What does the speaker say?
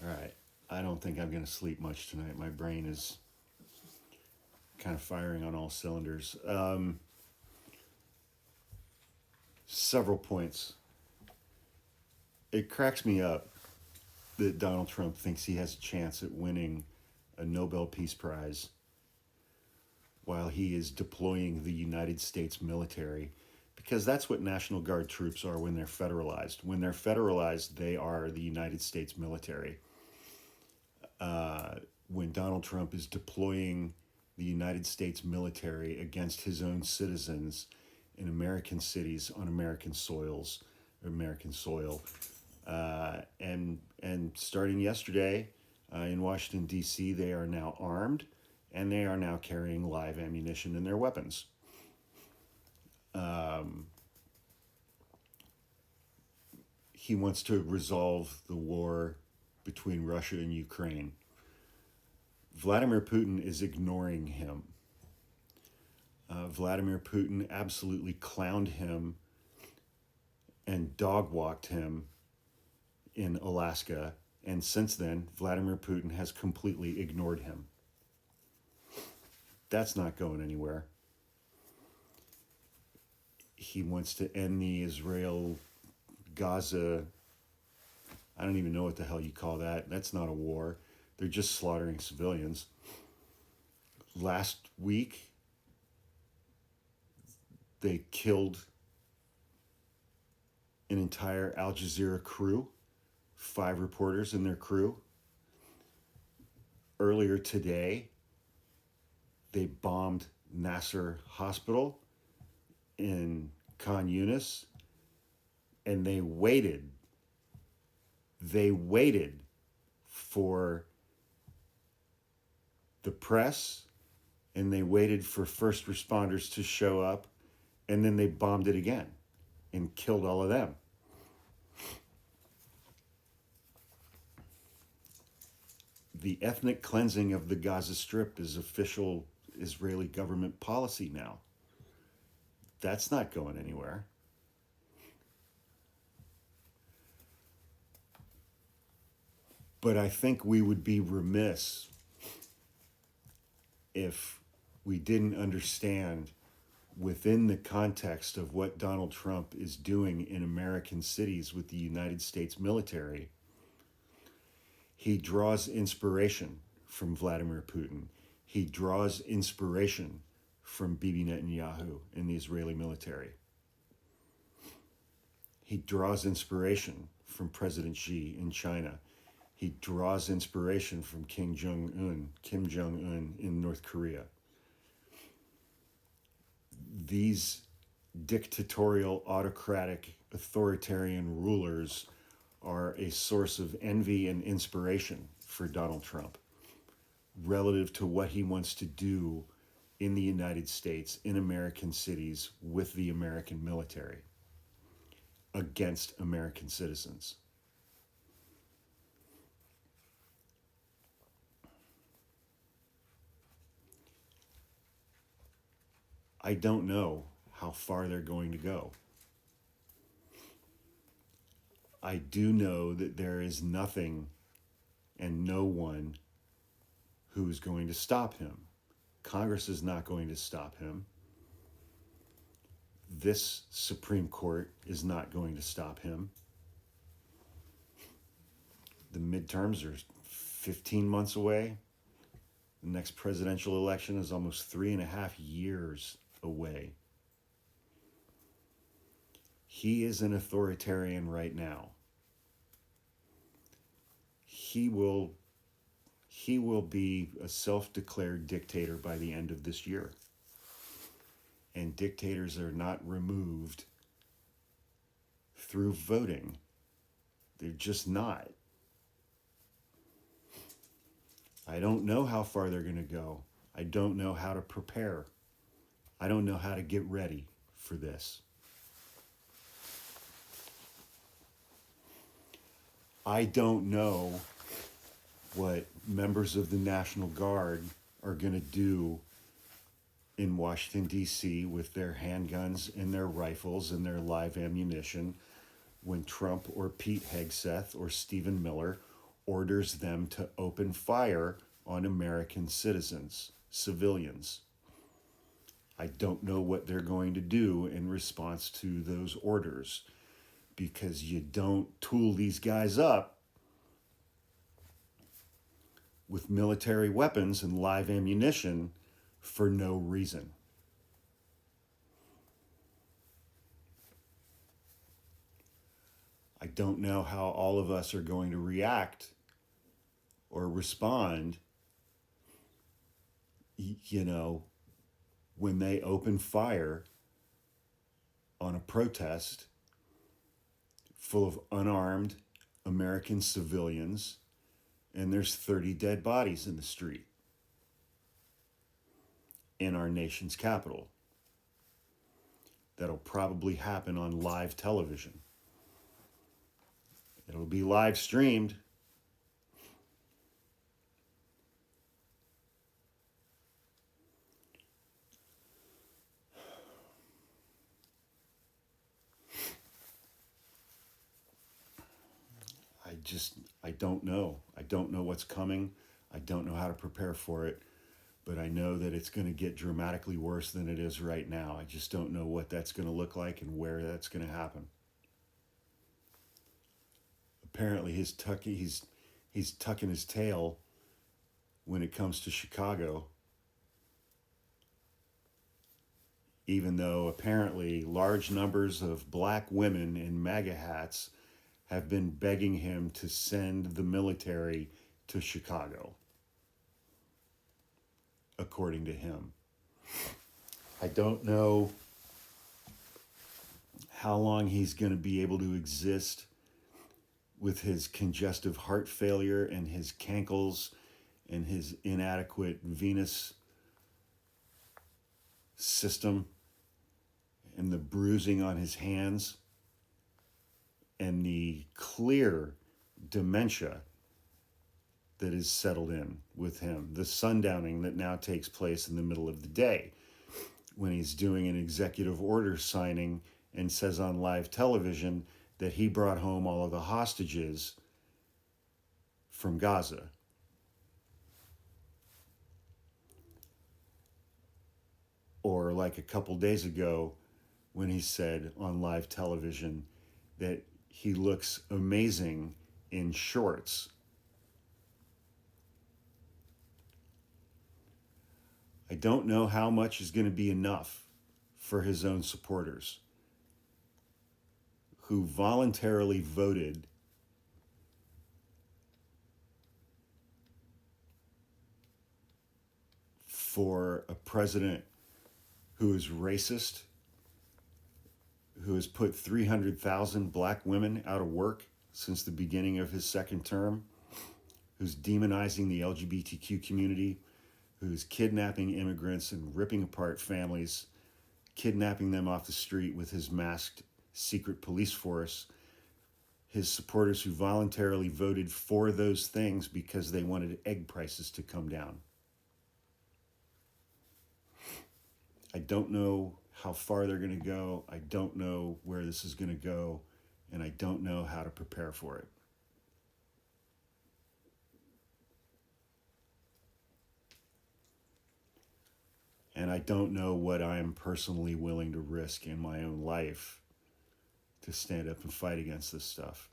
All right. I don't think I'm going to sleep much tonight. My brain is kind of firing on all cylinders. Several points. It cracks me up that Donald Trump thinks he has a chance at winning a Nobel Peace Prize while he is deploying the United States military, because that's what National Guard troops are when they're federalized. When they're federalized, they are the United States military. When Donald Trump is deploying the United States military against his own citizens in American cities on American soils, or American soil, and starting yesterday in Washington D.C., they are now armed, and they are now carrying live ammunition in their weapons. He wants to resolve the war between Russia and Ukraine. Vladimir Putin is ignoring him. Vladimir Putin absolutely clowned him and dog-walked him in Alaska, and since then, Vladimir Putin has completely ignored him. That's not going anywhere. He wants to end the Israel-Gaza, I don't even know what the hell you call that. That's not a war. They're just slaughtering civilians. Last week, they killed an entire Al Jazeera crew, 5 reporters and their crew. Earlier today, they bombed Nasser Hospital in Khan Yunis, and they waited for the press, and they waited for first responders to show up, and then they bombed it again and killed all of them. The ethnic cleansing of the Gaza Strip is official Israeli government policy now. That's not going anywhere. But I think we would be remiss if we didn't understand, within the context of what Donald Trump is doing in American cities with the United States military, he draws inspiration from Vladimir Putin. He draws inspiration from Bibi Netanyahu and the Israeli military. He draws inspiration from President Xi in China. He draws inspiration from Kim Jong-un in North Korea. These dictatorial, autocratic, authoritarian rulers are a source of envy and inspiration for Donald Trump relative to what he wants to do in the United States, in American cities, with the American military, against American citizens. I don't know how far they're going to go. I do know that there is nothing and no one who is going to stop him. Congress is not going to stop him. This Supreme Court is not going to stop him. The midterms are 15 months away. The next presidential election is almost 3.5 years away. He is an authoritarian right now. He will be a self-declared dictator by the end of this year. And dictators are not removed through voting. They're just not. I don't know how far they're going to go. I don't know how to prepare. I don't know how to get ready for this. I don't know what members of the National Guard are going to do in Washington, D.C. with their handguns and their rifles and their live ammunition when Trump or Pete Hegseth or Stephen Miller orders them to open fire on American citizens, civilians. I don't know what they're going to do in response to those orders, because you don't tool these guys up with military weapons and live ammunition for no reason. I don't know how all of us are going to react or respond, when they open fire on a protest full of unarmed American civilians and there's 30 dead bodies in the street in our nation's capital. That'll probably happen on live television. It'll be live streamed. I don't know. I don't know what's coming. I don't know how to prepare for it. But I know that it's going to get dramatically worse than it is right now. I just don't know what that's going to look like and where that's going to happen. Apparently he's tucking his tail when it comes to Chicago, even though apparently large numbers of black women in MAGA hats have been begging him to send the military to Chicago, according to him. I don't know how long he's going to be able to exist with his congestive heart failure and his cankles and his inadequate venous system and the bruising on his hands and the clear dementia that is settled in with him, the sundowning that now takes place in the middle of the day when he's doing an executive order signing and says on live television that he brought home all of the hostages from Gaza. Or like a couple days ago when he said on live television that he looks amazing in shorts. I don't know how much is going to be enough for his own supporters who voluntarily voted for a president who is racist, who has put 300,000 black women out of work since the beginning of his second term, who's demonizing the LGBTQ community, who's kidnapping immigrants and ripping apart families, kidnapping them off the street with his masked secret police force, his supporters who voluntarily voted for those things because they wanted egg prices to come down. I don't know how far they're going to go. I don't know where this is going to go, and I don't know how to prepare for it. And I don't know what I am personally willing to risk in my own life to stand up and fight against this stuff.